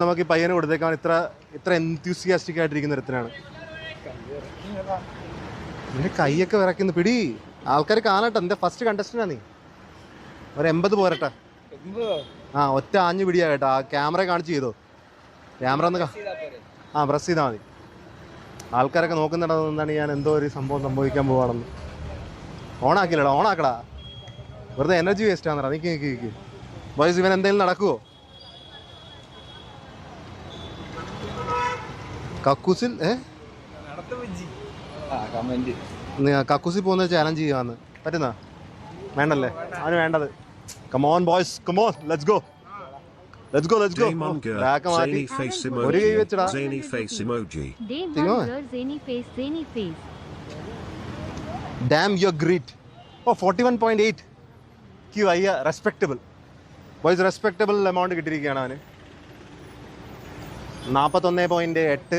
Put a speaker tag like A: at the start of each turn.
A: നമുക്ക് ഈ പയ്യനെ കൊടുത്തേക്കാൻ ഇത്ര എൻത്യൂസിയാസ്റ്റിക് ആയിട്ടിരിക്കുന്ന ഒരുത്തനാണ്. നിന്റെ കൈയൊക്കെ വിറയ്ക്കുന്നു. പിടി, ആൾക്കാർ കാണട്ടെ. എന്റെ ഫസ്റ്റ് കണ്ടസ്റ്റന്റാ നീ. ഒരു 80 പോരട്ടെ. ഒറ്റ ആഞ്ഞു പിടിയാ കേട്ടോ. ആ ക്യാമറ കാണിച്ച് ചെയ്തോ. ക്യാമറ ഒന്ന് പ്രസ് ചെയ്താൽ മതി. ആൾക്കാരൊക്കെ നോക്കുന്നുണ്ടെന്നാണ് ഞാൻ എന്തോ ഒരു സംഭവം സംഭവിക്കാൻ പോവാണെന്ന്. ഓണാക്കില്ലടാ, ഓണാക്കടാ. വെറുതെ എനർജി വേസ്റ്റ് ആണെന്നാ. നീക്ക് ബോയ്സ്, ഇവൻ എന്തെങ്കിലും നടക്കുവോ? കക്കൂസിൽ കക്കൂസിൽ പോകുന്ന ചാലഞ്ച് ചെയ്യാന്ന് പറ്റുന്ന വേണ്ടല്ലേ? അവന് വേണ്ടത്. Come on boys, come on, let's go. ഒരു കൈ വെച്ചടാ. Dam your greet. 41.8 വയ്യ. റെസ്പെക്റ്റബിൾ ബോയ്സ്, റെസ്പെക്റ്റബിൾ എമൗണ്ട് കിട്ടിയിരിക്കുകയാണ് അവന്. 41.8